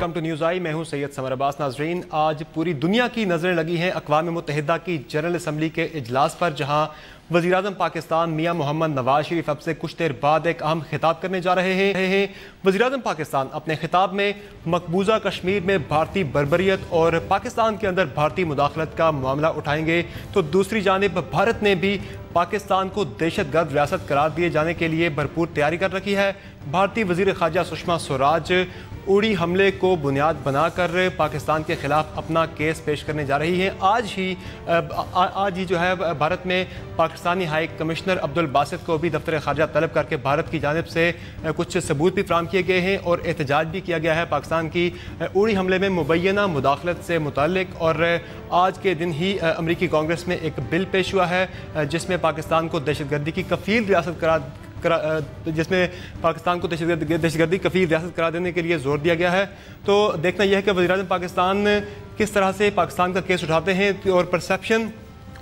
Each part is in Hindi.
वेलकम टू न्यूज़ आई। मैं हूं सैयद समर अब्बास। नाजरीन, आज पूरी दुनिया की नज़रें लगी हैं अक़वाम मुत्तहिदा की जनरल असम्बली के इजलास पर, जहां वज़ीर-ए-आज़म पाकिस्तान मियां मोहम्मद नवाज शरीफ अब से कुछ देर बाद एक अहम खिताब करने जा रहे हैं। वज़ीर-ए-आज़म पाकिस्तान अपने खिताब में मकबूजा कश्मीर में भारतीय बर्बरियत और पाकिस्तान के अंदर भारतीय मुदाखलत का मामला उठाएंगे, तो दूसरी जानिब भारत ने भी पाकिस्तान को दहशतगर्द रियासत करार दिए जाने के लिए भरपूर तैयारी कर रखी है। भारतीय वज़ीर ख़ारजा सुषमा स्वराज उड़ी हमले को बुनियाद बनाकर पाकिस्तान के खिलाफ अपना केस पेश करने जा रही हैं। आज ही जो है भारत में पाकिस्तानी हाई कमिश्नर अब्दुल बासित को भी दफ्तर ख़ारजा तलब करके भारत की जानिब से कुछ सबूत भी फराहम किए गए हैं और एहतजाज भी किया गया है पाकिस्तान की उड़ी हमले में मुबैना मुदाखलत से मुताल्लिक। और आज के दिन ही अमरीकी कांग्रेस में एक बिल पेश हुआ है जिसमें पाकिस्तान को दहशतगर्दी की कफ़ील रियासत जिसमें पाकिस्तान को दहशतगर्दी कफ़ील रियासत करार देने के लिए जोर दिया गया है। तो देखना यह है कि वज़ीर-ए-आज़म पाकिस्तान किस तरह से पाकिस्तान का केस उठाते हैं और परसेप्शन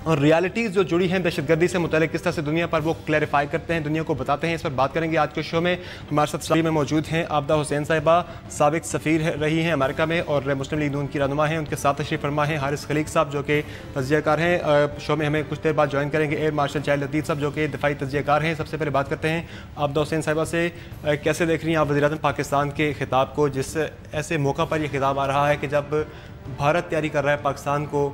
और रियलिटीज़ जो जुड़ी हैं दहशतगर्दी से मुताल्लिक किस तरह से दुनिया पर वो क्लैरिफाई करते हैं, दुनिया को बताते हैं। इस पर बात करेंगे आज के शो में। हमारे साथ स्टूडियो में मौजूद हैं आबदा हुसैन साहिबा, साबिक सफ़ीर रही हैं अमेरिका में और मुस्लिम लीग नून की रहनुमा हैं। उनके साथ तशरीफ़ फरमा हैं हारिस खलीक साहब जो कि तज्ज़ियाकार हैं। शो में हमें कुछ देर बाद ज्वाइन करेंगे एयर मार्शल चाइल्ड लतीफ़ साहब जो कि दिफाई तज्ज़ियाकार हैं। सबसे पहले बात करते हैं आबदा हुसैन साहिबा से, कैसे देख रही हैं आप वज़ीर-ए-आज़म पाकिस्तान के खिताब को, जिस ऐसे मौका पर यह खिताब आ रहा है कि जब भारत तैयारी कर रहा है पाकिस्तान के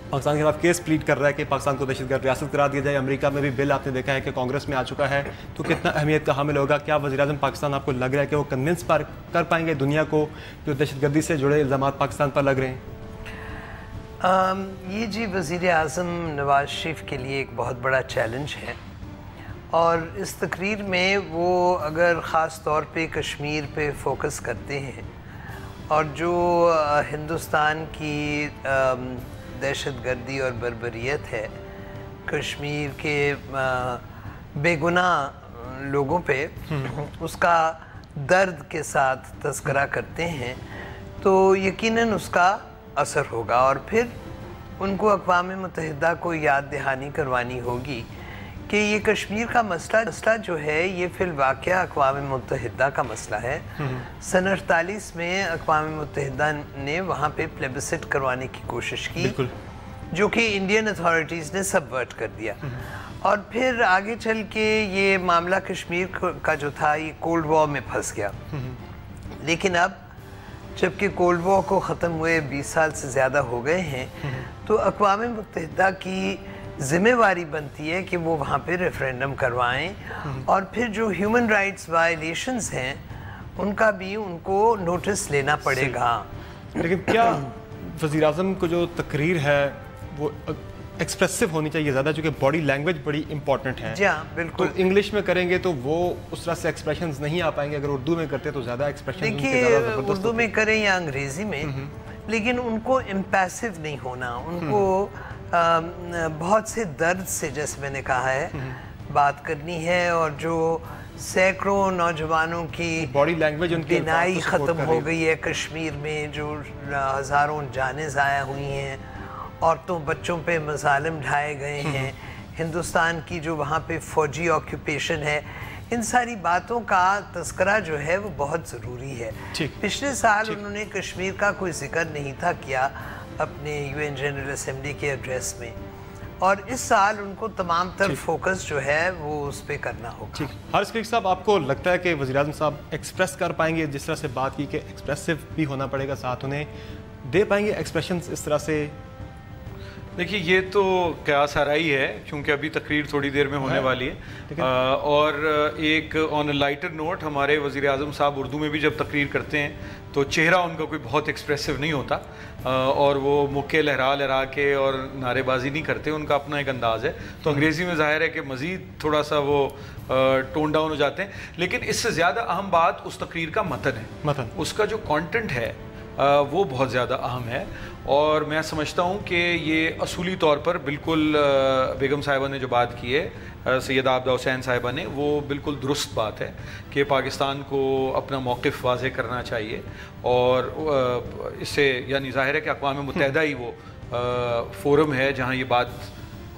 खिलाफ केस प्लीड कर रहा है कि पाकिस्तान को दहशतगर्द रियासत करार दिया जाए। अमेरिका में भी बिल आपने देखा है कि कांग्रेस में आ चुका है, तो कितना अहमियत का हामिल होगा? क्या वज़ीर-ए-आज़म पाकिस्तान आपको लग रहा है कि वो कन्विंस कर पाएंगे दुनिया को जो दहशतगर्दी से जुड़े इल्ज़ाम पाकिस्तान पर लग रहे हैं? ये जी वज़ीर-ए-आज़म नवाज शरीफ के लिए एक बहुत बड़ा चैलेंज है और इस तकरीर में वो अगर ख़ास तौर पे कश्मीर पे फोकस करते हैं और जो हिंदुस्तान की दहशतगर्दी और बर्बरियत है कश्मीर के बेगुनाह लोगों पे, उसका दर्द के साथ तज़किरा करते हैं तो यकीनन उसका असर होगा और फिर उनको अक़वाम मुत्तहिदा को याद दहानी करवानी होगी कि ये कश्मीर का मसला जो है ये फ़िलवाक़या अक़वाम मुत्तहिदा का मसला है। सन 48 में अक़वाम मुत्तहिदा ने वहाँ पे प्लेबिसिट करवाने की कोशिश की जो कि इंडियन अथॉरिटीज़ ने सबवर्ट कर दिया और फिर आगे चल के ये मामला कश्मीर का जो था ये कोल्ड वॉर में फंस गया। लेकिन अब जबकि कोल्ड वॉर को ख़त्म हुए 20 साल से ज़्यादा हो गए हैं तो अक़वाम मुत्तहिदा की ज़िम्मेवारी बनती है कि वो वहाँ पे रेफरेंडम करवाएं और फिर जो ह्यूमन राइट्स वायलेशंस हैं उनका भी उनको नोटिस लेना पड़ेगा। लेकिन क्या वज़ीर-ए-आज़म को जो तकरीर है वो एक्सप्रेसिव होनी चाहिए ज़्यादा, चूँकि बॉडी लैंग्वेज बड़ी इंपॉर्टेंट है। जी हाँ, बिल्कुल। तो इंग्लिश में करेंगे तो वो उस तरह से एक्सप्रेशंस नहीं आ पाएंगे, अगर उर्दू में करते तो ज़्यादा एक्सप्रेशन। देखिए उर्दू में करें या अंग्रेज़ी में, लेकिन उनको इम्पैसिव नहीं होना, उनको बहुत से दर्द से, जैसे मैंने कहा है, बात करनी है और जो सैकड़ों नौजवानों की बॉडी लैंग्वेज उनकी बिनाई ख़त्म हो गई है कश्मीर में, जो हज़ारों जानें ज़ाया हुई हैं, औरतों बच्चों पे मज़ालिम ढाए गए हैं, हिंदुस्तान की जो वहाँ पे फ़ौजी ऑक्यूपेशन है, इन सारी बातों का तज़किरा जो है वो बहुत ज़रूरी है। पिछले साल उन्होंने कश्मीर का कोई जिक्र नहीं था किया अपने UN जनरल असेंबली के एड्रेस में और इस साल उनको तमाम तर फोकस जो है वो उस पर करना होगा। हारिस खलीक साहब, आपको लगता है कि वज़ीर-ए-आज़म साहब एक्सप्रेस कर पाएंगे, जिस तरह से बात की कि एक्सप्रेसिव भी होना पड़ेगा, साथ उन्हें दे पाएंगे एक्सप्रेशंस इस तरह से? देखिए ये तो कयास आराई है क्योंकि अभी तकरीर थोड़ी देर में होने वाली है और एक ऑन अ लाइटर नोट, हमारे वज़ीर-ए-आज़म साहब उर्दू में भी जब तकरीर करते हैं तो चेहरा उनका कोई बहुत एक्सप्रेसिव नहीं होता और वो मुक्के लहरा के और नारेबाजी नहीं करते, उनका अपना एक अंदाज़ है। तो अंग्रेज़ी में ज़ाहिर है कि मज़ीद थोड़ा सा वो टोन डाउन हो जाते हैं, लेकिन इससे ज़्यादा अहम बात उस तकरीर का मतन है, उसका जो कंटेंट है वो बहुत ज़्यादा अहम है और मैं समझता हूँ कि ये असूली तौर पर बिल्कुल बेगम साहिबा ने जो बात की है, सैयद आबदा हुसैन साहिबा ने, वो बिल्कुल दुरुस्त बात है कि पाकिस्तान को अपना मौक़िफ़ वाज़े करना चाहिए और इससे यानी ज़ाहिर है कि अक़वाम मुत्तहिदा ही वो फ़ोरम है जहाँ ये बात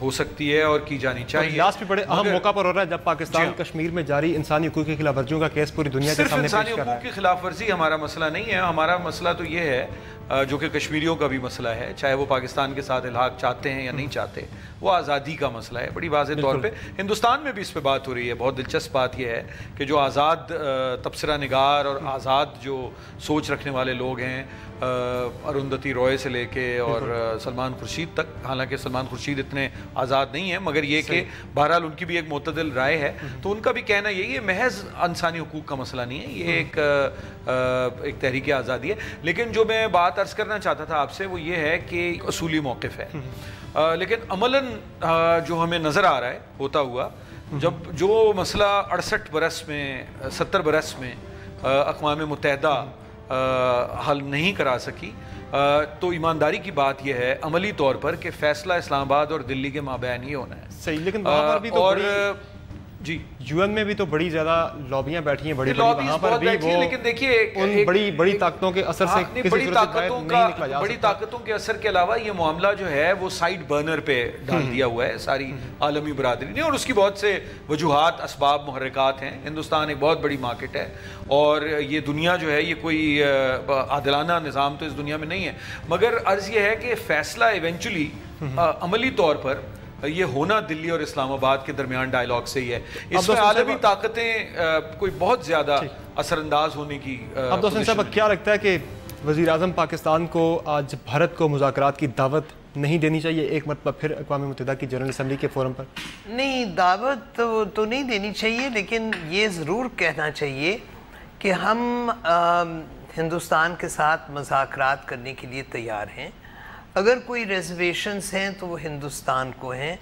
हो सकती है और की जानी चाहिए। इजलास भी बड़े अहम मौका पर हो रहा है जब पाकिस्तान कश्मीर में जारी इंसानी हुकूक की खिलाफ वर्जियों का केस पूरी दुनिया के सामने पेश कर रहा है। इंसानी हुकूक की खिलाफ वर्जी हमारा मसला नहीं है, हमारा मसला तो ये है जो कि कश्मीरियों का भी मसला है, चाहे वो पाकिस्तान के साथ इल्हाक चाहते हैं या नहीं चाहते, वो आज़ादी का मसला है। बड़ी वाज़ेह तौर पे हिंदुस्तान में भी इस पे बात हो रही है। बहुत दिलचस्प बात यह है कि जो आज़ाद तबसरा निगार और आज़ाद जो सोच रखने वाले लोग हैं, अरुंधति रॉय से लेके और सलमान खुर्शीद तक, हालांकि सलमान खुर्शीद इतने आज़ाद नहीं है, मगर ये कि बहरहाल उनकी भी एक मुतदिल राय है, तो उनका भी कहना यही है महज इंसानी हुकूक का मसला नहीं है, ये एक तहरीक आज़ादी है। लेकिन जो मैं बात अर्ज़ करना चाहता था आपसे वो ये है कि असूली मौक़िफ़ है, लेकिन अमलन जो हमें नज़र आ रहा है होता हुआ, जब जो मसला 68 बरस में 70 बरस में अक़वाम मुत्तहिदा हल नहीं करा सकी, तो ईमानदारी की बात यह है अमली तौर पर कि फ़ैसला इस्लामाबाद और दिल्ली के माबैन ही होना है। सही, लेकिन वहाँ पर भी तो और जी यूएन में भी तो बड़ी ज्यादा लॉबियां बैठी हैं, बड़ी वहाँ पर भी वो, लेकिन देखिए उन बड़ी ताकतों के असर से किसी बड़ी ताकतों के असर के अलावा ये मामला जो है वो साइड बर्नर पे डाल दिया हुआ है सारी आलमी बरादरी ने, और उसकी बहुत से वजूहात, असबाब, मुहर्रिकात हैं। हिंदुस्तान एक बहुत बड़ी मार्केट है और ये दुनिया जो है ये कोई आदिलाना निज़ाम तो इस दुनिया में नहीं है, मगर अर्ज़ ये है कि फ़ैसला इवेंचुअली अमली तौर पर ये होना दिल्ली और इस्लामाबाद के दरमियान डायलॉग से ही है। इसमें आलमी ताकतें कोई बहुत ज़्यादा असरअंदाज होने की। अब दोस्तों साहब क्या लगता है कि वज़ीर आज़म पाकिस्तान को आज भारत को मुज़ाकरात की दावत नहीं देनी चाहिए एक मरतबा फिर अक़वाम मुत्तहिदा की जनरल असम्बली के फोरम पर? नहीं, दावत तो नहीं देनी चाहिए, लेकिन ये ज़रूर कहना चाहिए कि हम हिंदुस्तान के साथ मुज़ाकरात करने के लिए तैयार हैं। अगर कोई रिजर्वेशंस हैं तो वो हिंदुस्तान को हैं।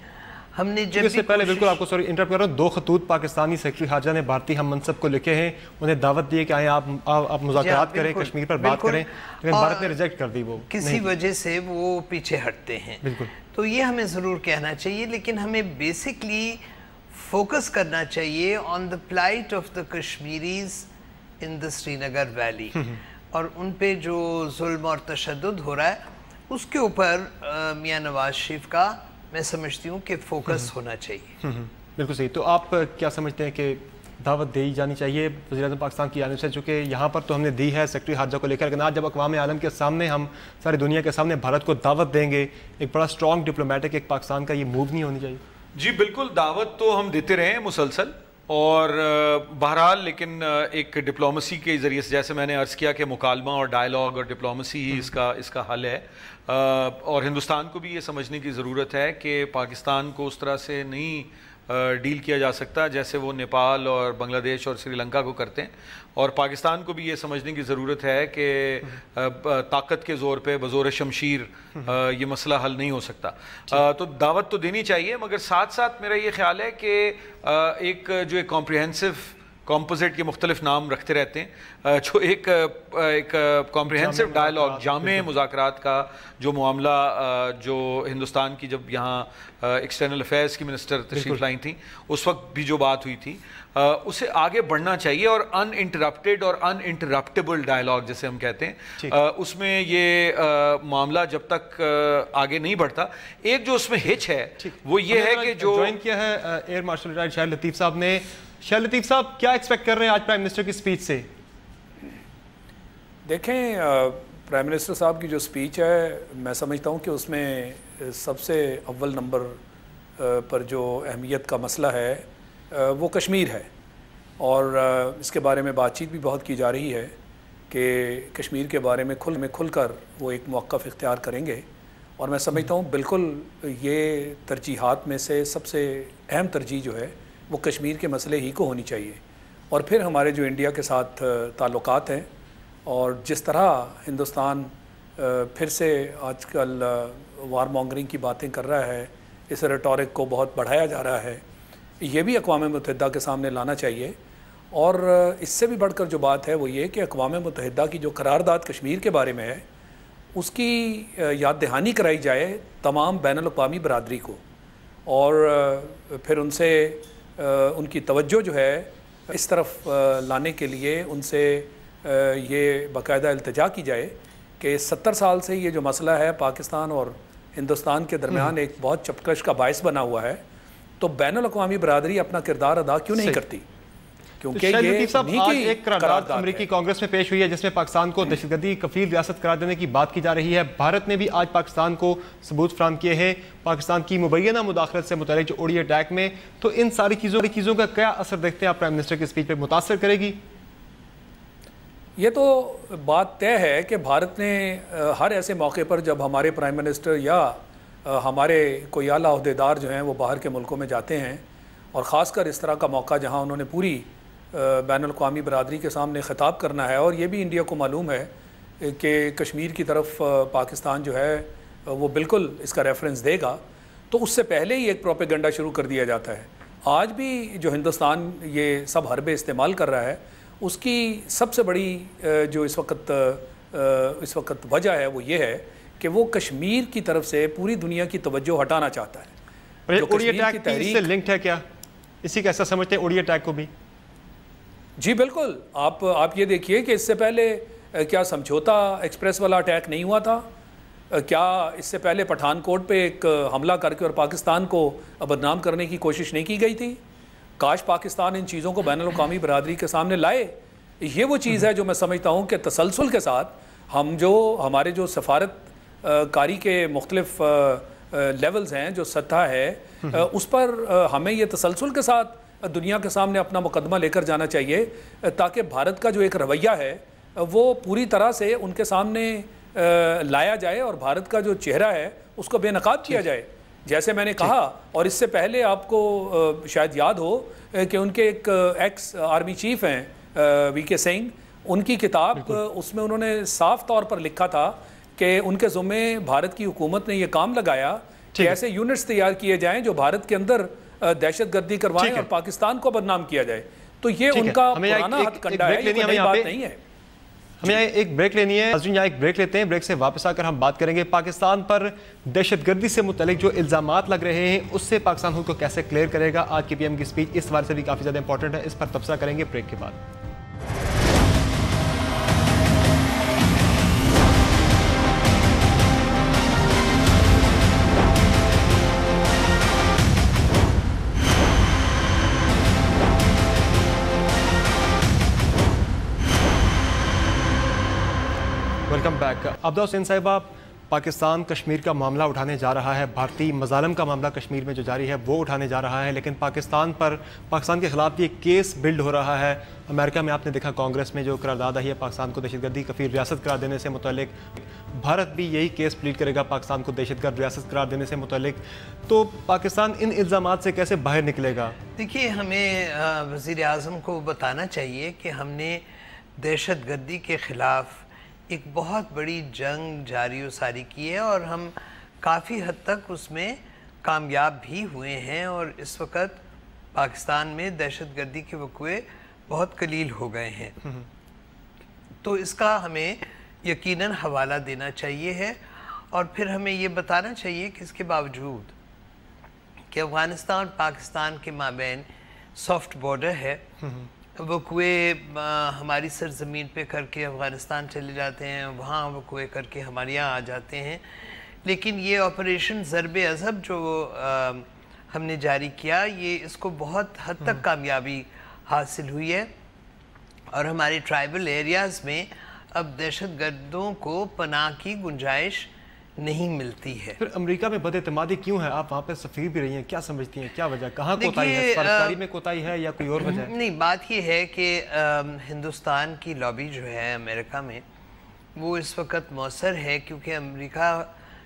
हमने जब इससे पहले बिल्कुल आपको सॉरी इंटरप्ट कर रहा हूँ, 2 खतूत पाकिस्तानी सेक्रेटरी खारजा ने भारतीय हम मनसब को लिखे हैं, उन्हें दावत दी है कि आए आप मुज़ाकरात करें, कश्मीर पर बात करें, लेकिन भारत ने रिजेक्ट कर दी, वो किसी वजह से वो पीछे हटते हैं। बिल्कुल, तो ये हमें ज़रूर कहना चाहिए, लेकिन हमें बेसिकली फोकस करना चाहिए on the plight of the Kashmiris in the Srinagar valley, और उन पे जो जुल्म और तशद्दुद हो रहा है उसके ऊपर मियां नवाज शरीफ का मैं समझती हूँ कि फोकस होना चाहिए। बिल्कुल सही। तो आप क्या समझते हैं कि दावत दी जानी चाहिए वज़ीर आज़म पाकिस्तान की जानिब से, चूँकि यहाँ पर तो हमने दी है सेक्रेटरी खारजा को लेकर, लेकिन आज जब अक़वाम आलम के सामने हम सारी दुनिया के सामने भारत को दावत देंगे, एक बड़ा स्ट्रॉन्ग डिप्लोमेटिक एक पाकिस्तान का ये मूव नहीं होनी चाहिए? जी बिल्कुल, दावत तो हम देते रहे हैं मुसलसल, और बहरहाल लेकिन एक डिप्लोमेसी के ज़रिए से, जैसे मैंने अर्ज़ किया कि मुकालमा और डायलॉग और डिप्लोमेसी ही इसका हल है, और हिंदुस्तान को भी ये समझने की ज़रूरत है कि पाकिस्तान को उस तरह से नहीं डील किया जा सकता जैसे वो नेपाल और बांग्लादेश और श्रीलंका को करते हैं, और पाकिस्तान को भी ये समझने की ज़रूरत है कि ताकत के ज़ोर पे बज़ोर शमशीर ये मसला हल नहीं हो सकता। तो दावत तो देनी चाहिए, मगर साथ साथ मेरा ये ख्याल है कि एक जो एक कॉम्प्रिहेंसिव कॉम्पोजिट के मुख्तलिफ नाम रखते रहते हैं, जो एक कॉम्प्रिहेंसिव डायलॉग, जामे मुज़ाकरात का जो मामला जो हिंदुस्तान की जब यहाँ एक्सटर्नल अफेयर्स की मिनिस्टर तशरीफ लाई थी उस वक्त भी जो बात हुई थी, उसे आगे बढ़ना चाहिए, और अनइंटरप्टेड और अनइंटरप्टेबल डायलॉग जैसे हम कहते हैं, उसमें ये मामला जब तक आगे नहीं बढ़ता, एक जो उसमें हिच है वो ये है कि जो ज्वाइन किया है एयर मार्शल रिटायर्ड शाहिद लतीफ़ साहब ने। शाहिद लतीफ़ साहब क्या एक्सपेक्ट कर रहे हैं आज प्राइम मिनिस्टर की स्पीच से? देखें, प्राइम मिनिस्टर साहब की जो स्पीच है, मैं समझता हूँ कि उसमें सबसे अव्वल नंबर पर जो अहमियत का मसला है वो कश्मीर है, और इसके बारे में बातचीत भी बहुत की जा रही है कि कश्मीर के बारे में खुलकर वो एक मौक़िफ़ इख्तियार करेंगे, और मैं समझता हूँ बिल्कुल ये तरजीहात में से सबसे अहम तरजीह जो है वो कश्मीर के मसले ही को होनी चाहिए। और फिर हमारे जो इंडिया के साथ ताल्लुकात हैं, और जिस तरह हिंदुस्तान फिर से आजकल वार मॉन्गरिंग की बातें कर रहा है, इस रेटोरिक को बहुत बढ़ाया जा रहा है, ये भी अक़वाम मुत्तहिदा के सामने लाना चाहिए। और इससे भी बढ़कर जो बात है वो ये कि अक़वाम मुत्तहिदा की जो करारदाद कश्मीर के बारे में है उसकी याद दहानी कराई जाए तमाम बैनुल-अक़वामी बरादरी को, और फिर उनसे उनकी तवज्जो जो है इस तरफ लाने के लिए उनसे ये बाकायदा इल्तिजा की जाए कि 70 साल से ये जो मसला है पाकिस्तान और हिंदुस्तान के दरमियान एक बहुत चपकश का बायस बना हुआ है, तो बैनुल-अक़वामी बरादरी अपना किरदार अदा क्यों नहीं करती? क्योंकि ये आज एक करारदाद अमेरिकी कांग्रेस में पेश हुई है जिसमें पाकिस्तान को दहशतगर्दी कफील रियासत करार देने की बात की जा रही है। भारत ने भी आज पाकिस्तान को सबूत फराहम किए हैं पाकिस्तान की मुबैना मुदाखलत से मुतल्लिक जो उड़ी अटैक में। तो इन सारी चीज़ों का क्या असर देखते हैं आप प्राइम मिनिस्टर की स्पीच पर, मुतासर करेगी? ये तो बात तय है कि भारत ने हर ऐसे मौके पर जब हमारे प्राइम मिनिस्टर या हमारे कोई आला अहदेदार जो हैं वो बाहर के मुल्कों में जाते हैं, और ख़ासकर इस तरह का मौका जहाँ उन्होंने पूरी बैनुल-अक़वामी बरादरी के सामने ख़िताब करना है, और ये भी इंडिया को मालूम है कि कश्मीर की तरफ पाकिस्तान जो है वो बिल्कुल इसका रेफरेंस देगा, तो उससे पहले ही एक प्रोपेगेंडा शुरू कर दिया जाता है। आज भी जो हिंदुस्तान ये सब हरबे इस्तेमाल कर रहा है, उसकी सबसे बड़ी जो इस वक्त वजह है वो ये है कि वो कश्मीर की तरफ से पूरी दुनिया की तवज्जो हटाना चाहता है। उड़ी अटैक से लिंक्ड है क्या? इसी का ऐसा समझते हैं उड़ी अटैक को भी? जी बिल्कुल। आप ये देखिए कि इससे पहले क्या समझौता एक्सप्रेस वाला अटैक नहीं हुआ था? क्या इससे पहले पठानकोट पे एक हमला करके और पाकिस्तान को बदनाम करने की कोशिश नहीं की गई थी? काश पाकिस्तान इन चीज़ों को बैनुल-अक़वामी बरादरी के सामने लाए। ये वो चीज़ है जो मैं समझता हूँ कि तसलसल के साथ हमारे जो सफारत कारी के मुख्तलिफ लेवल्स हैं, जो सतह है, उस पर हमें ये तसलसल के साथ दुनिया के सामने अपना मुकदमा लेकर जाना चाहिए, ताकि भारत का जो एक रवैया है वो पूरी तरह से उनके सामने लाया जाए और भारत का जो चेहरा है उसको बेनकाब किया जाए। जैसे मैंने कहा, और इससे पहले आपको शायद याद हो कि उनके एक एक्स आर्मी चीफ हैं वीके सिंह, उनकी किताब उसमें उन्होंने साफ तौर पर लिखा था कि उनके ज़ुम्मे भारत की हुकूमत ने यह काम लगाया कि ऐसे यूनिट्स तैयार किए जाएं जो भारत के अंदर दहशतगर्दी करवाएं और पाकिस्तान को बदनाम किया जाए। तो ये उनका पुराना हथकंडा है, ये नई बात नहीं है। हमें एक ब्रेक लेनी है। यहाँ एक ब्रेक लेते हैं, ब्रेक से वापस आकर हम बात करेंगे पाकिस्तान पर दहशतगर्दी से मुतल्लिक जो इल्ज़ामात लग रहे हैं उससे पाकिस्तान खुद को कैसे क्लियर करेगा। आज की पीएम की स्पीच इस बार से भी काफ़ी ज़्यादा इंपॉर्टेंट है, इस पर तबसरा करेंगे ब्रेक के बाद। Welcome back. अब्दा हुसैन साहिबा, पाकिस्तान कश्मीर का मामला उठाने जा रहा है, भारतीय मजालम का मामला कश्मीर में जो जारी है वो उठाने जा रहा है, लेकिन पाकिस्तान के खिलाफ ये केस बिल्ड हो रहा है। अमेरिका में आपने देखा कांग्रेस में जो करारदाद आई है पाकिस्तान को दहशतगर्दी कफील रियासत करार देने से मुतल्लिक, भारत भी यही केस प्लीड करेगा पाकिस्तान को दहशतगर्द रियासत करार देने से मुतल्लिक। तो पाकिस्तान इन इल्ज़ामात से कैसे बाहर निकलेगा? देखिए, हमें वज़ीर आज़म को बताना चाहिए कि हमने दहशतगर्दी के ख़िलाफ़ एक बहुत बड़ी जंग जारी व सारी की है और हम काफ़ी हद तक उसमें कामयाब भी हुए हैं, और इस वक्त पाकिस्तान में दहशतगर्दी के वक़्वे बहुत कलील हो गए हैं। तो इसका हमें यकीनन हवाला देना चाहिए है, और फिर हमें ये बताना चाहिए कि इसके बावजूद कि अफ़गानिस्तान और पाकिस्तान के माबैन सॉफ्ट बॉर्डर है, वक़्वे हमारी सरज़मीन पे करके अफ़गानिस्तान चले जाते हैं, वहाँ वक़्वे करके हमारे यहाँ आ जाते हैं, लेकिन ये ऑपरेशन ज़रबे अज़ब जो हमने जारी किया, ये इसको बहुत हद तक कामयाबी हासिल हुई है, और हमारे ट्राइबल एरियाज़ में अब दहशतगर्दों को पनाह की गुंजाइश नहीं मिलती है। फिर अमेरिका में बदएतमादी क्यों है? आप वहाँ पे सफ़ीर भी रही हैं, क्या समझती हैं, क्या वजह, कहाँ कोताही है? सरकारी में कोताही है या कोई और वजह है? नहीं, बात ये है कि हिंदुस्तान की लॉबी जो है अमेरिका में वो इस वक्त मौसर है, क्योंकि अमेरिका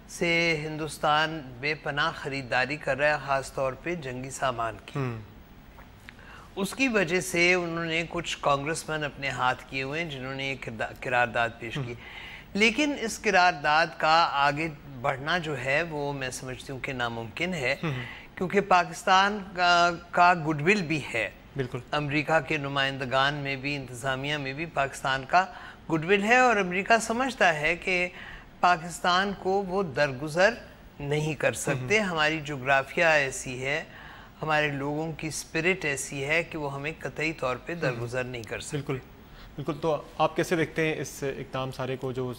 से हिंदुस्तान बेपनाह ख़रीदारी कर रहा है, ख़ास तौर पे जंगी सामान की। उसकी वजह से उन्होंने कुछ कांग्रेसमैन अपने हाथ किए हुए हैं जिन्होंने एक किरारदाद पेश की, लेकिन इस किरारदाद का आगे बढ़ना जो है वो मैं समझती हूँ कि नामुमकिन है, क्योंकि पाकिस्तान का गुडविल भी है। बिल्कुल, अमेरिका के नुमाइंदगान में भी, इंतज़ामिया में भी पाकिस्तान का गुडविल है, और अमेरिका समझता है कि पाकिस्तान को वो दरगुजर नहीं कर सकते। हमारी जोग्राफिया ऐसी है, हमारे लोगों की स्पिरिट ऐसी है कि वो हमें कतई तौर पे दरगुजर नहीं कर सकते। बिल्कुल। बिल्कुल। तो आप कैसे देखते हैं इस इक़दाम सारे को, जो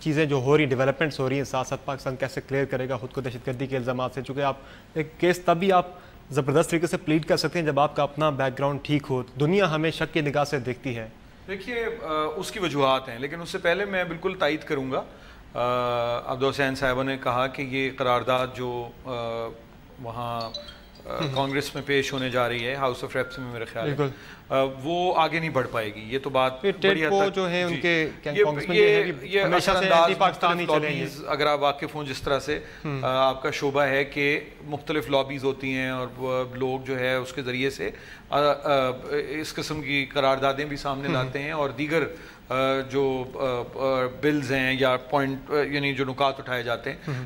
चीज़ें जो हो रही डेवलपमेंट्स हो रही हैं, साथ साथ पाकिस्तान कैसे क्लियर करेगा खुद को दहशतगर्दी के इल्ज़ाम से? चूँकि आप एक केस तभी आप ज़बरदस्त तरीके से प्लीड कर सकते हैं जब आपका अपना बैकग्राउंड ठीक हो, दुनिया हमें शक की निगाह से देखती है। देखिए उसकी वजूहात हैं, लेकिन उससे पहले मैं बिल्कुल तायद करूँगा अब्दुल हुसैन साहब ने कहा कि ये करारदाद जो वहाँ कांग्रेस में पेश होने जा रही है हाउस ऑफ रेप्स में, मेरे ख्याल है वो आगे नहीं बढ़ पाएगी। ये तो बात बड़ी हद तक जो है उनके ये असरअंदाज पाकिस्तानी लॉबीज, अगर आप वाकिफ हों जिस तरह से आपका शोबा है कि मुख्तलिफ लॉबीज होती हैं और लोग जो है उसके ज़रिए से इस किस्म की करारदादें भी सामने लाते हैं और दीगर जो बिल्स हैं या पॉइंट यानी जो नुकात उठाए जाते हैं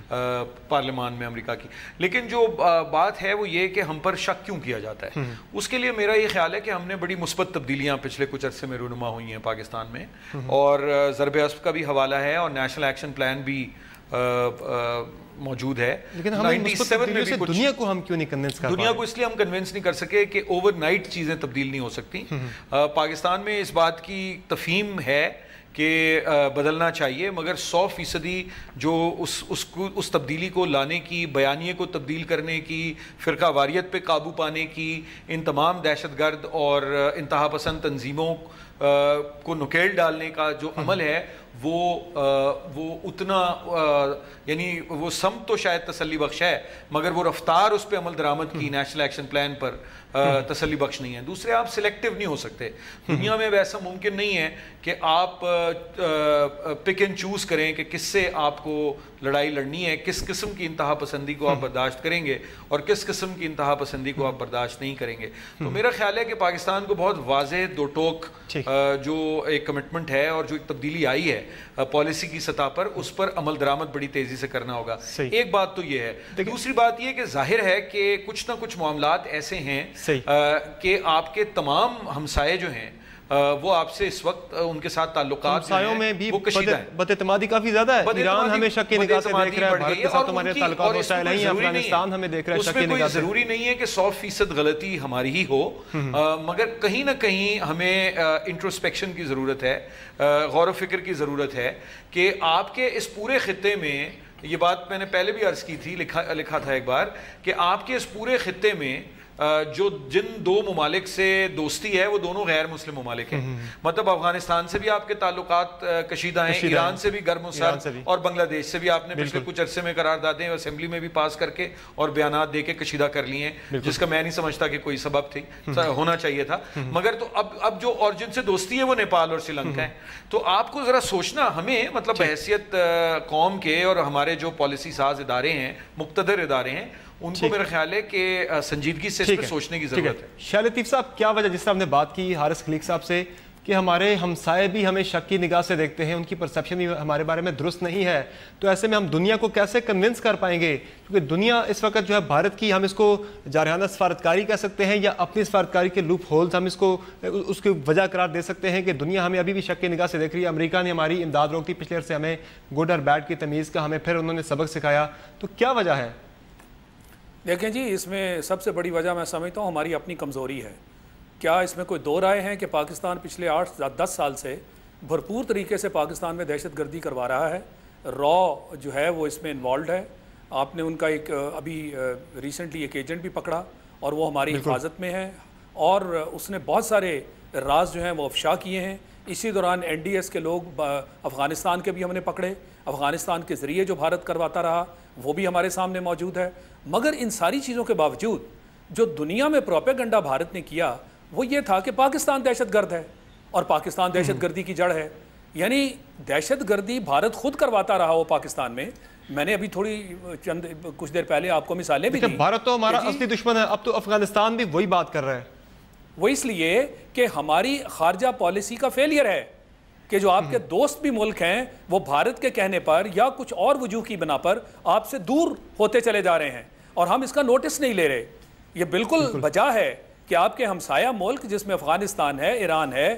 पार्लियामान में अमेरिका की। लेकिन जो बात है वो ये कि हम पर शक क्यों किया जाता है, उसके लिए मेरा ये ख्याल है कि हमने बड़ी मुस्बत तब्दीलियाँ पिछले कुछ अरसे में रूनुमा हुई हैं पाकिस्तान में, और ज़रब-ए-अस्ब का भी हवाला है और नेशनल एक्शन प्लान भी मौजूद है। लेकिन हम 97 में भी दुनिया को हम क्यों नहीं कन्विंस कर दुनिया को इसलिए हम कन्विंस नहीं कर सके कि ओवरनाइट चीज़ें तब्दील नहीं हो सकती। पाकिस्तान में इस बात की तफहीम है कि बदलना चाहिए, मगर 100% जो उस तब्दीली को लाने की, बयानिए को तब्दील करने की, फ़िरका वारियत पे काबू पाने की, इन तमाम दहशतगर्द और इंतहा पसंद तंजीमों को नुकेल डालने का जो अमल है वो उतना यानी वो सम तो शायद तसल्ली बख्श है, मगर वो रफ्तार उस पर अमल दरामद की नेशनल एक्शन प्लान पर तसल्ली बख्श नहीं है। दूसरे, आप सिलेक्टिव नहीं हो सकते। दुनिया में वैसा मुमकिन नहीं है कि आप पिक एंड चूज करें कि किससे आपको लड़ाई लड़नी है, किस किस्म की इंतहा पसंदी को आप बर्दाश्त करेंगे और किस किस्म की इंतहा पसंदी को आप बर्दाश्त नहीं करेंगे। तो मेरा ख्याल है कि पाकिस्तान को बहुत वाज़ेह दो टोक जो एक कमिटमेंट है और जो एक तब्दीली आई है पॉलिसी की सतह पर, उस पर अमल दरामद बड़ी तेजी से करना होगा। एक बात तो ये है। दूसरी बात ये कि जाहिर है कि कुछ ना कुछ मामलात ऐसे हैं कि आपके तमाम हमसाये जो हैं वो आपसे इस वक्त उनके साथ ताल्लुकात में भी बदएतमादी काफी ज्यादा है। ईरान हमें शक की निगाह से देख रहा है, भारत के साथ हमारे ताल्लुकात मसाइल नहीं है, अफगानिस्तान हमें देख रहा है शक की निगाह से। जरूरी नहीं है कि 100% गलती हमारी ही हो, मगर कहीं ना कहीं हमें इंट्रोस्पेक्शन की जरूरत है, गौर फिक्र की जरूरत है कि आपके इस पूरे खित्ते में, ये बात मैंने पहले भी अर्ज की थी, लिखा था एक बार, कि आपके इस पूरे खित्ते में जो जिन दो ममालिक से दोस्ती है वो दोनों गैर मुस्लिम ममालिक हैं। मतलब अफगानिस्तान से भी आपके ताल्लुकात कशीदा हैं, ईरान से भी गर्म सर, और बांग्लादेश से भी आपने पिछले कुछ अरसे में करारदादें असेंबली में भी पास करके और बयानात दे के कशीदा कर लिए हैं, जिसका मैं नहीं समझता कि कोई सबब थी, होना चाहिए था। मगर तो अब जो और जिनसे दोस्ती है वो नेपाल और श्रीलंका है। तो आपको जरा सोचना, हमें मतलब बहैसियत कौम के और हमारे जो पॉलिसी साज इदारे हैं, मुक्तदर इदारे हैं, उनको मेरा ख्याल है कि संजीदगी से इस पर सोचने की जरूरत है। शाह लतीफ़ साहब, क्या वजह, जिस तरह हमने बात की हारिस खलीक साहब से कि हमारे हमसाए भी हमें शक की निगाह से देखते हैं, उनकी परसेप्शन भी हमारे बारे में दुरुस्त नहीं है, तो ऐसे में हम दुनिया को कैसे कन्विंस कर पाएंगे? क्योंकि दुनिया इस वक्त जो है भारत की, हम इसको जारहाना सफारतकारी कह सकते हैं या अपनी सफारतकारी के लूप होल्स हम इसको उसकी वजह करार दे सकते हैं कि दुनिया हमें अभी भी शक की निगाह से देख रही है। अमेरिका ने हमारी इमदाद रोक दी पिछले अरसे, हमें गुड और बैड की तमीज़ का हमें फिर उन्होंने सबक सिखाया, तो क्या वजह है? देखें जी, इसमें सबसे बड़ी वजह मैं समझता हूँ हमारी अपनी कमज़ोरी है। क्या इसमें कोई दो राय है कि पाकिस्तान पिछले 8-10 साल से भरपूर तरीके से पाकिस्तान में दहशतगर्दी करवा रहा है। रॉ जो है वो इसमें इन्वॉल्व है। आपने उनका एक अभी रिसेंटली एक एजेंट भी पकड़ा और वो हमारी हिफाजत में है, और उसने बहुत सारे राज जो हैं वो अफशा किए हैं। इसी दौरान NDS के लोग अफ़गानिस्तान के भी हमने पकड़े, अफ़गानिस्तान के ज़रिए जो भारत करवाता रहा वो भी हमारे सामने मौजूद है। मगर इन सारी चीज़ों के बावजूद जो दुनिया में प्रोपेगेंडा भारत ने किया वो ये था कि पाकिस्तान दहशतगर्द है और पाकिस्तान दहशतगर्दी की जड़ है। यानी दहशतगर्दी भारत खुद करवाता रहा हो पाकिस्तान में। मैंने अभी कुछ देर पहले आपको मिसालें भी दी। भारत तो हमारा असली दुश्मन है, अब तो अफगानिस्तान भी वही बात कर रहा है। वो इसलिए कि हमारी खारजा पॉलिसी का फेलियर है कि जो आपके दोस्त भी मुल्क हैं वो भारत के कहने पर या कुछ और वजूह की बिना पर आपसे दूर होते चले जा रहे हैं और हम इसका नोटिस नहीं ले रहे। ये बिल्कुल वजह है कि आपके हमसाया मुल्क जिसमें अफगानिस्तान है, ईरान है,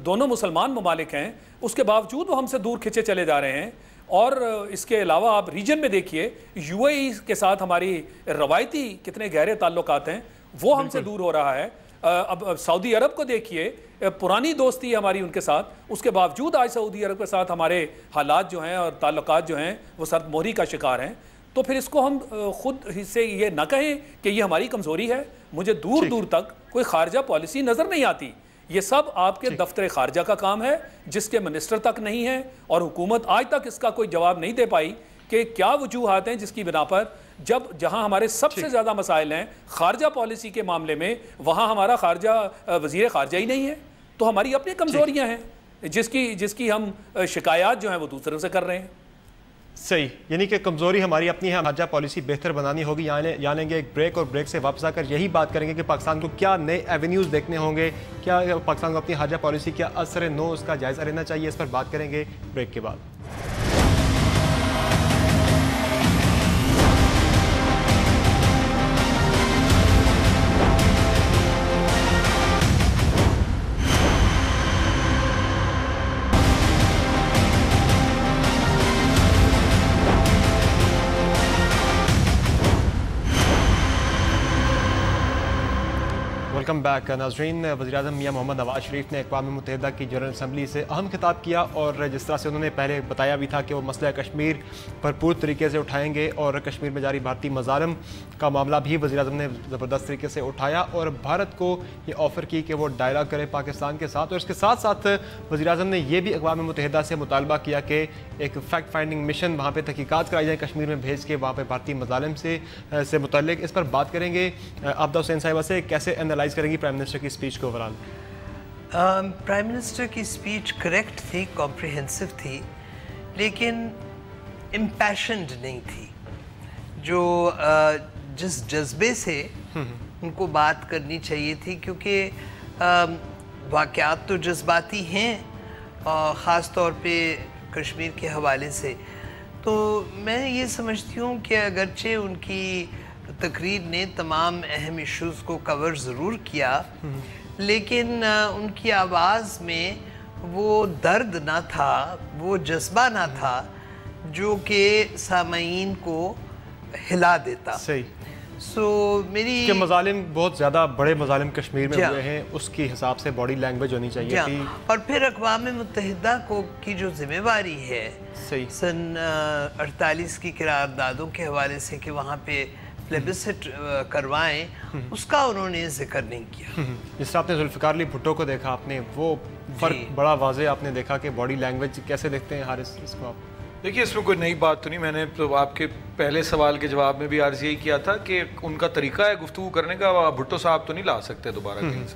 दोनों मुसलमान ममालिक हैं, उसके बावजूद वो हमसे दूर खिंचे चले जा रहे हैं। और इसके अलावा आप रीजन में देखिए, UAE के साथ हमारी रवायती कितने गहरे ताल्लुकात हैं, वो हमसे दूर हो रहा है। अब सऊदी अरब को देखिए, पुरानी दोस्ती है हमारी उनके साथ, उसके बावजूद आज सऊदी अरब के साथ हमारे हालात जो हैं और ताल्लुकात जो हैं वो सरमोहरी का शिकार हैं। तो फिर इसको हम खुद से ये ना कहें कि ये हमारी कमज़ोरी है। मुझे दूर दूर तक कोई खारजा पॉलिसी नज़र नहीं आती। ये सब आपके दफ्तर खारजा का काम है, जिसके मिनिस्टर तक नहीं है, और हुकूमत आज तक इसका कोई जवाब नहीं दे पाई कि क्या वजूहात हैं जिसकी बिना पर जहां हमारे सबसे ज़्यादा मसाइल हैं खारजा पॉलिसी के मामले में, वहाँ हमारा वज़ीर खारजा ही नहीं है। तो हमारी अपनी कमज़ोरियाँ हैं जिसकी हम शिकायत जो हैं वो दूसरों से कर रहे हैं। सही, यानी कि कमज़ोरी हमारी अपनी है, खारजा पॉलिसी बेहतर बनानी होगी। यहाँ लेंगे एक ब्रेक, और ब्रेक से वापस आकर यही बात करेंगे कि पाकिस्तान को क्या नए एवेन्यूज़ देखने होंगे, क्या पाकिस्तान को अपनी खारजा पॉलिसी क्या असर नो उसका जायज़ा लेना चाहिए, इस पर बात करेंगे ब्रेक के बाद। वेलकम बैक नाज़रीन। वज़ीर-ए-आज़म मियां मोहम्मद नवाज शरीफ ने अक़वाम मुत्तहिदा की जनरल असम्बली से अहम खिताब किया, और जिस तरह से उन्होंने पहले बताया भी था कि वो मसला कश्मीर भरपूर तरीके से उठाएंगे, और कश्मीर में जारी भारतीय मज़ालिम का मामला भी वज़ीर-ए-आज़म ने ज़बरदस्त तरीके से उठाया, और भारत को ये ऑफ़र की कि वो डायलॉग करे पाकिस्तान के साथ। और इसके साथ साथ वज़ीर-ए-आज़म ने यह भी अक़वाम मुत्तहिदा से मुतालबा किया कि एक फ़ैक्ट फाइंडिंग मिशन वहाँ पर तहकीकात कराई जाए कश्मीर में भेज के, वहाँ पर भारतीय मज़ालिम से मुतल्लिक। इस पर बात करेंगे आबदा हुसैन साहिबा से, कैसे एनालाइज करेंगी प्राइम मिनिस्टर की स्पीच को ओवरऑल? प्राइम मिनिस्टर की स्पीच करेक्ट थी, कॉम्प्रिहेंसिव थी, लेकिन इम्पैशन्ड नहीं थी। जो जिस जज्बे से उनको बात करनी चाहिए थी, क्योंकि वाक़यात तो जज्बाती हैं, ख़ास तौर पे कश्मीर के हवाले से। तो मैं ये समझती हूँ कि अगरचे उनकी तकरीर ने तमाम अहम इश्यूज़ को कवर ज़रूर किया, लेकिन उनकी आवाज़ में वो दर्द ना था, वो जज्बा ना था जो कि सामाईन को हिला देता। सही। मेरी के मज़ालिम बहुत ज़्यादा बड़े मज़ालिम कश्मीर में हुए हैं, उसकी हिसाब से बॉडी लैंग्वेज होनी चाहिए थी। और फिर अक़वाम मुत्तहिदा को की जो जिम्मेवारी है सन 48 की करारदादों के हवाले से कि वहाँ पे प्लेबिसिट करवाएं, उसका उन्होंने जिक्र नहीं किया। जिस तरह आपने जुल्फ़िकार अली भुट्टो को देखा, आपने वो फ़र्क बड़ा वाज़े आपने देखा कि बॉडी लैंग्वेज कैसे देखते हैं हारिस इसको आप? देखिए, इसमें कोई नई बात तो नहीं। मैंने तो आपके पहले सवाल के जवाब में भी अर्ज़ यही किया था कि उनका तरीका है गुफ्तगू करने का, भुट्टो साहब तो नहीं ला सकते दोबारा कहीं से,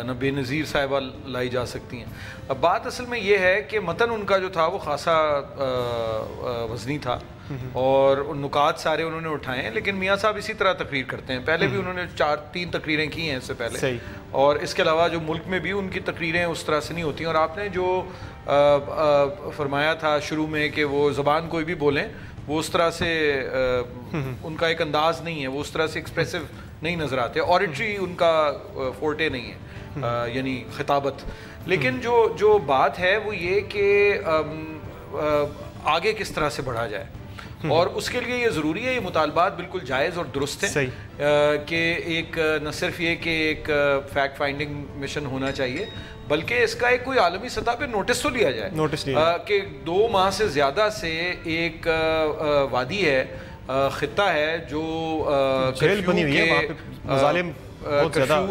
न बेनज़ीर साहिबा लाई जा सकती हैं। अब बात असल में ये है कि मतन उनका जो था वो खासा वज़नी था, और नुकात सारे उन्होंने उठाए हैं, लेकिन मियाँ साहब इसी तरह तकरीर करते हैं। पहले भी उन्होंने 4-3 तकरीरें की हैं इससे पहले, और इसके अलावा जो मुल्क में भी उनकी तकरीरें उस तरह से नहीं होती। और आपने जो फरमाया था शुरू में कि वो ज़बान कोई भी बोलें, वो उस तरह से उनका एक अंदाज़ नहीं है, वो उस तरह से एक्सप्रेसिव नहीं नज़र आते, ऑडिटरी उनका फोर्टे नहीं है, यानी खिताबत। लेकिन जो बात है वो ये कि आगे किस तरह से बढ़ा जाए, और उसके लिए ये ज़रूरी है, ये मुतालबात बिल्कुल जायज़ और दुरुस्त है कि एक न सिर्फ ये कि एक फैक्ट फाइंडिंग मिशन होना चाहिए, बल्कि इसका एक कोई आलमी सतह पे नोटिस तो लिया जाए कि 2 माह से ज़्यादा से एक वादी है, ख़ित्ता है जो कर्फ्यू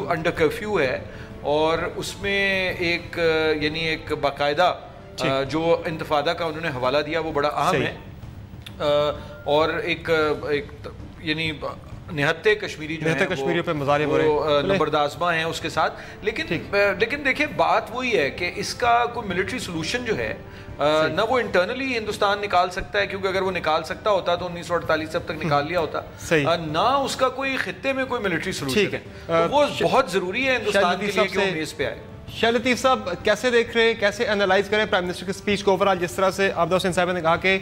अंडर कर्फ्यू है, और उसमें एक यानी एक बाकायदा जो इंतफादा का उन्होंने हवाला दिया वो बड़ा अहम है, और एक यानी निहत्ते कश्मीरी जो है कश्मीरियों पे मज़ालिम वो नंबरदाज़मा हैं उसके साथ। लेकिन देखिए, बात वही है कि इसका कोई मिलिट्री सोल्यूशन जो है ना वो इंटरनली हिंदुस्तान निकाल सकता है, क्योंकि अगर वो निकाल सकता होता तो 1948 अब तक निकाल लिया होता, ना उसका कोई खित्ते में कोई मिलिट्री सोल्यूशन है। तो वो बहुत ज़रूरी है हिंदुस्तान के लिए कि वो मेज़ पे आए। शाह लतीफ़ साहब, कैसे देख रहे हैं, कैसे एनालाइज करें प्राइम मिनिस्टर की स्पीच को ओवरऑल? जिस तरह से आबदा हुसैन साहब ने कहा कि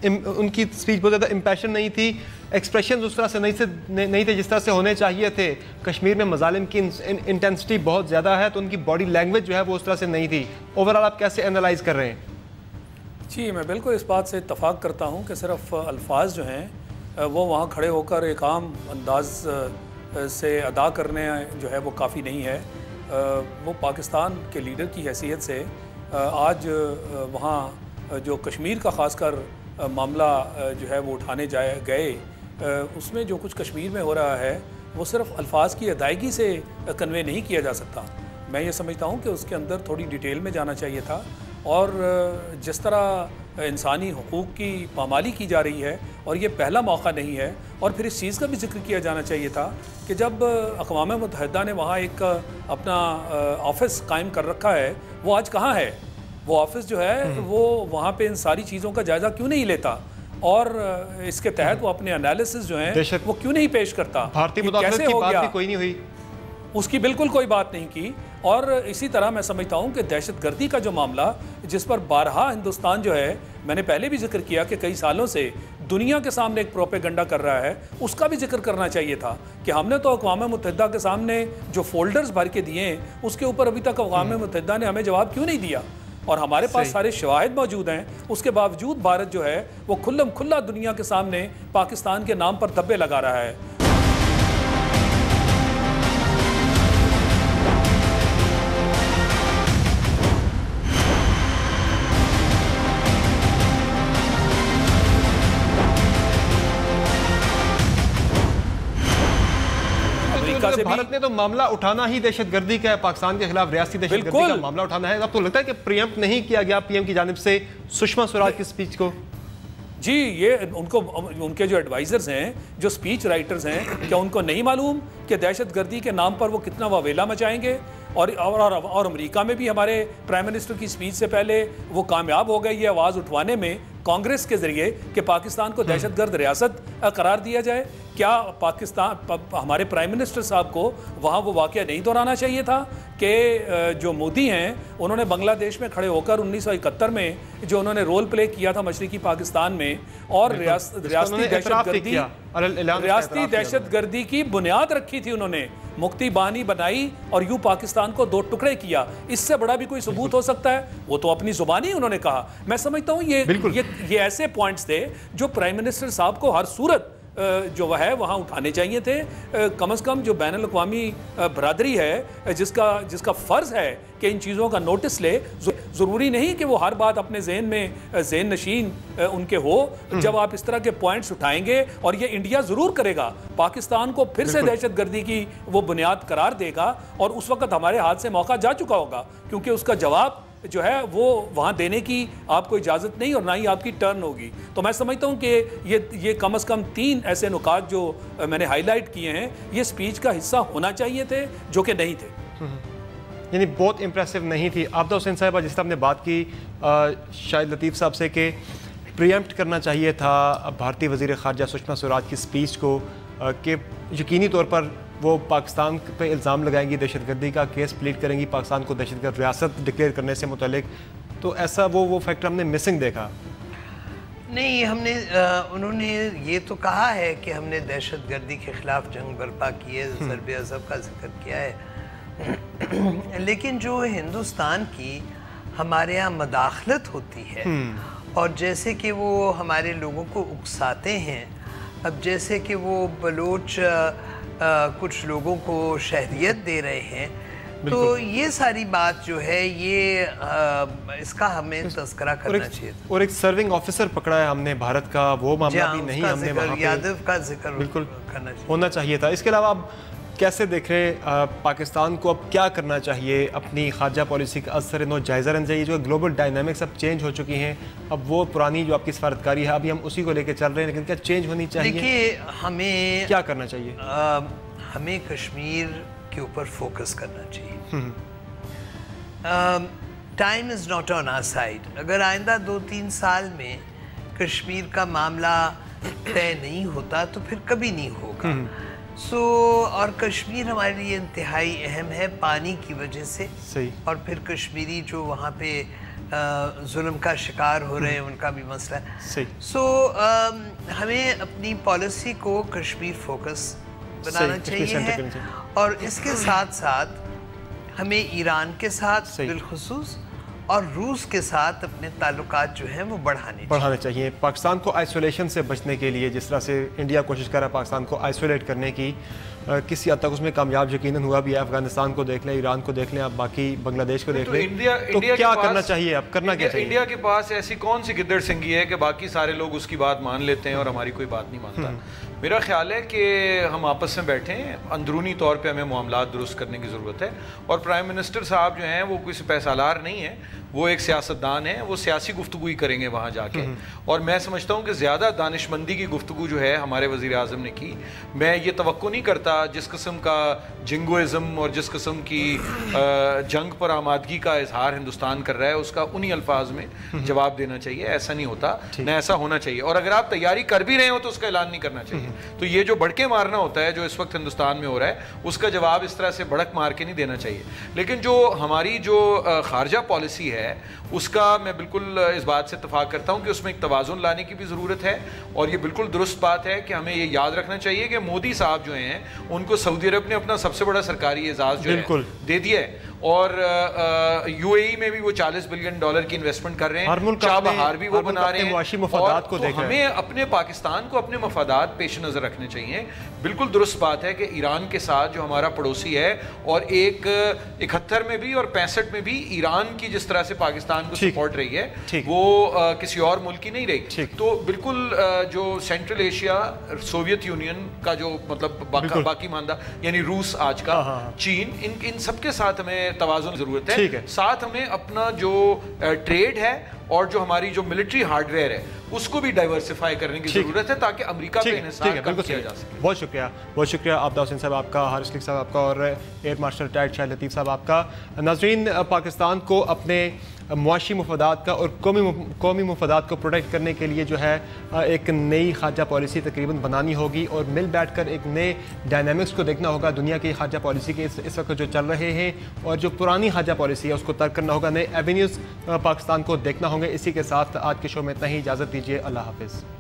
उनकी स्पीच बहुत ज़्यादा इम्पैशन नहीं थी, एक्सप्रेशन उस तरह से नहीं थे जिस तरह से होने चाहिए थे। कश्मीर में मज़ालिम की इंटेंसिटी बहुत ज़्यादा है, तो उनकी बॉडी लैंग्वेज जो है वो उस तरह से नहीं थी। ओवरऑल आप कैसे एनालाइज कर रहे हैं? जी, मैं बिल्कुल इस बात से इत्तफाक करता हूँ कि सिर्फ अल्फाज जो हैं वो वहाँ खड़े होकर एक आम अंदाज से अदा करने जो है वो काफ़ी नहीं है। वो पाकिस्तान के लीडर की हैसियत से आज वहाँ जो कश्मीर का ख़ासकर मामला जो है वो उठाने गए, उसमें जो कुछ कश्मीर में हो रहा है वो सिर्फ अल्फाज की अदायगी से कन्वे नहीं किया जा सकता। मैं ये समझता हूँ कि उसके अंदर थोड़ी डिटेल में जाना चाहिए था, और जिस तरह इंसानी हुकूक की पामाली की जा रही है और ये पहला मौका नहीं है, और फिर इस चीज़ का भी जिक्र किया जाना चाहिए था कि जब अक़वाम मुत्तहिदा ने वहाँ एक अपना ऑफिस कायम कर रखा है, वो आज कहाँ है? वो ऑफिस जो है वो वहाँ पे इन सारी चीज़ों का जायज़ा क्यों नहीं लेता, और इसके तहत वो अपने एनालिसिस जो हैं वो क्यों नहीं पेश करता? भारतीय मुदाखलत की बात भी कोई नहीं हुई, उसकी बिल्कुल कोई बात नहीं की। और इसी तरह मैं समझता हूँ कि दहशतगर्दी का जो मामला, जिस पर बारहा हिंदुस्तान जो है, मैंने पहले भी जिक्र किया कि कई सालों से दुनिया के सामने एक प्रोपेगेंडा कर रहा है, उसका भी जिक्र करना चाहिए था कि हमने तो अक़वाम मुत्तहिदा के सामने जो फोल्डर्स भर के दिए हैं उसके ऊपर अभी तक अक़वाम मुत्तहिदा ने हमें जवाब क्यों नहीं दिया, और हमारे पास सारे शवाहिद मौजूद हैं। उसके बावजूद भारत जो है वो खुल्लम खुल्ला दुनिया के सामने पाकिस्तान के नाम पर धब्बे लगा रहा है। भारत ने तो मामला उठाना ही दहशतगर्दी का है, पाकिस्तान के खिलाफ रियासती दहशतगर्दी का मामला उठाना है। अब तो लगता है कि प्रीएम्प्ट नहीं किया गया पीएम की जानिब से सुषमा स्वराज की स्पीच को। जी, ये उनके जो एडवाइजर्स हैं, जो स्पीच राइटर्स हैं, क्या उनको नहीं मालूम कि दहशतगर्दी के नाम पर वो कितना वावेला मचाएंगे? और अमेरिका में भी हमारे प्राइम मिनिस्टर की स्पीच से पहले वो कामयाब हो गए ये आवाज़ उठवाने में कांग्रेस के ज़रिए कि पाकिस्तान को दहशतगर्द रियासत करार दिया जाए। क्या पाकिस्तान हमारे प्राइम मिनिस्टर साहब को वहाँ वो वाक़या नहीं दोहराना चाहिए था कि जो मोदी हैं उन्होंने बांग्लादेश में खड़े होकर 1971 में जो उन्होंने रोल प्ले किया था मशरिकी पाकिस्तान में, और रियासती दहशतगर्दी की बुनियाद रखी थी उन्होंने, मुक्ति बानी बनाई और यूं पाकिस्तान को दो टुकड़े किया। इससे बड़ा भी कोई सबूत हो सकता है? वो तो अपनी जुबानी उन्होंने कहा। मैं समझता हूँ ये ऐसे पॉइंट्स थे जो प्राइम मिनिस्टर साहब को हर सूरत जो है वहाँ उठाने चाहिए थे। कम से कम जो बैनुल अक़वामी बरादरी है जिसका फ़र्ज़ है कि इन चीज़ों का नोटिस ले, ज़रूरी नहीं कि वो हर बात अपने जहन में जहन नशीन उनके हो। जब आप इस तरह के पॉइंट्स उठाएंगे, और ये इंडिया ज़रूर करेगा, पाकिस्तान को फिर से दहशतगर्दी की वो बुनियाद करार देगा, और उस वक़्त हमारे हाथ से मौका जा चुका होगा, क्योंकि उसका जवाब जो है वो वहाँ देने की आपको इजाज़त नहीं और ना ही आपकी टर्न होगी। तो मैं समझता हूँ कि ये कम से कम 3 ऐसे नुकात जो मैंने हाईलाइट किए हैं, ये स्पीच का हिस्सा होना चाहिए थे, जो कि नहीं थे। यानी बहुत इम्प्रेसिव नहीं थी। आबिदा हुसैन साहिबा, जिस तरह हमने बात की शाहिद लतीफ़ साहब से कि प्रीएम्प्ट करना चाहिए था भारतीय वज़ीर ख़ारजा सुषमा स्वराज की स्पीच को, कि यकीनी तौर पर वो पाकिस्तान पे इल्ज़ाम लगाएंगी, दहशतगर्दी का केस प्लीड करेंगी पाकिस्तान को दहशतगर्द रियासत डिक्लेयर करने से मुतल्लिक, तो ऐसा वो फैक्टर हमने मिसिंग देखा। नहीं, हमने उन्होंने ये तो कहा है कि हमने दहशतगर्दी के ख़िलाफ़ जंग बर्पा की है, ज़रब अज़ब का जिक्र किया है, लेकिन जो हिंदुस्तान की हमारे यहाँ मदाखलत होती है, और जैसे कि वो हमारे लोगों को उकसाते हैं, अब जैसे कि वो बलोच कुछ लोगों को शहरियत दे रहे हैं, तो ये सारी बात जो है ये इसका हमें तस्करा करना चाहिए था। और एक सर्विंग ऑफिसर पकड़ा है हमने भारत का, वो मामला भी नहीं हमने वहाँ पे यादव का जिक्र बिल्कुल करना चाहिए, होना चाहिए था। इसके अलावा आप कैसे देख रहे पाकिस्तान को अब क्या करना चाहिए अपनी खारजा पॉलिसी का असर नो जायज़ा लेना चाहिए? जो ग्लोबल डायनामिक्स अब चेंज हो चुकी हैं, अब वो पुरानी जो आपकी सफारतकारी है अभी हम उसी को लेकर चल रहे हैं, लेकिन क्या चेंज होनी चाहिए? देखिए, हमें क्या करना चाहिए? हमें कश्मीर के ऊपर फोकस करना चाहिए। Time is not on our side. अगर आइंदा 2-3 साल में कश्मीर का मामला तय नहीं होता तो फिर कभी नहीं होगा। और कश्मीर हमारे लिए इंतहाई अहम है पानी की वजह से। सही। और फिर कश्मीरी जो वहाँ पे जुल्म का शिकार हो रहे हैं उनका भी मसला है। सही। हमें अपनी पॉलिसी को कश्मीर फोकस बनाना चाहिए है, और इसके साथ साथ हमें ईरान के साथ बिलखुसूस और रूस के साथ अपने ताल्लुकात जो हैं वो बढ़ाने चाहिए। पाकिस्तान को आइसोलेशन से बचने के लिए जिस तरह से इंडिया कोशिश कर रहा है पाकिस्तान को आइसोलेट करने की, किसी हद तक उसमें कामयाब यकीनन हुआ भी है। अफगानिस्तान को देख लें, ईरान को देख लें, अब बाकी बांग्लादेश को देख लें, तो क्या करना चाहिए, अब करना क्या चाहिए? इंडिया के पास ऐसी कौन सी गिद्दड़ सिंगी है कि बाकी सारे लोग उसकी बात मान लेते हैं और हमारी कोई बात नहीं मानता? मेरा ख्याल है कि हम आपस में बैठे हैं, अंदरूनी तौर पे हमें मामलात दुरुस्त करने की ज़रूरत है। और प्राइम मिनिस्टर साहब जो हैं वो किसी पैसालार नहीं है, वो एक सियासतदान है, वो सियासी गुफ्तगू ही करेंगे वहाँ जाके। और मैं समझता हूँ कि ज़्यादा दानिशमंदी की गुफ्तगू जो है हमारे वज़ीर आज़म ने की। मैं ये तवक्को नहीं करता जिस किस्म का जिंगोइज़म और जिस किस्म की जंग पर आमादगी का इजहार हिंदुस्तान कर रहा है उसका उन्हीं अल्फाज में जवाब देना चाहिए। ऐसा नहीं होता, न ऐसा होना चाहिए। और अगर आप तैयारी कर भी रहे हो तो उसका ऐलान नहीं करना चाहिए। तो ये जो भड़के मारना होता है जो इस वक्त हिंदुस्तान में हो रहा है, उसका जवाब इस तरह से भड़क मार के नहीं देना चाहिए। लेकिन जो हमारी जो खारजा पॉलिसी है उसका मैं बिल्कुल इस बात से इत्तफाक करता हूँ कि उसमें एक तवाज़ुन लाने की भी ज़रूरत है। और ये बिल्कुल दुरुस्त बात है कि हमें ये याद रखना चाहिए कि मोदी साहब जो हैं उनको सऊदी अरब ने अपना सबसे बड़ा सरकारी एजाज़ जो है दे दिया है। और यूएई में भी वो $40 बिलियन की इन्वेस्टमेंट कर रहे हैं, चाबहार भी वो बना रहे हैं। और तो हमें अपने पाकिस्तान को अपने मफादात पेश नज़र रखने चाहिए। बिल्कुल दुरुस्त बात है कि ईरान के साथ जो हमारा पड़ोसी है, और एक 71 में भी और 65 में भी ईरान की जिस तरह से पाकिस्तान को सपोर्ट रही है वो किसी और मुल्क की नहीं रही। तो बिल्कुल जो सेंट्रल एशिया, सोवियत यूनियन का जो मतलब बाकी मानदा यानी रूस आज का, चीन, इन सबके साथ हमें तवाज़ुन जरूरत है। साथ हमें अपना जो ट्रेड है और जो हमारी जो मिलिट्री हार्डवेयर है उसको भी डाइवर्सिफाई करने की जरूरत है ताकि अमेरिका पे इन्हिसार कम किया जा सके। बहुत शुक्रिया आबदा हुसैन साहब आपका, हारिस लिक साहब आपका और एयर मार्शल रिटायर्ड शाहिद लतीफ़ साहब आपका। नाज़रीन, पाकिस्तान को अपने मुआशी मफादात का और कौमी मफादात को प्रोटेक्ट करने के लिए जो है एक नई खारजा पॉलिसी तकरीबन बनानी होगी और मिल बैठ कर एक नए डायनामिक्स को देखना होगा। दुनिया की खारजा पॉलिसी के इस वक्त जो चल रहे हैं और जो पुरानी खारजा पॉलिसी है उसको तर्क करना होगा। नए एवेन्यूज़ पाकिस्तान को देखना होंगे। इसी के साथ आज के शो में इतना ही, इजाज़त दीजिए। अल्लाह हाफिज़।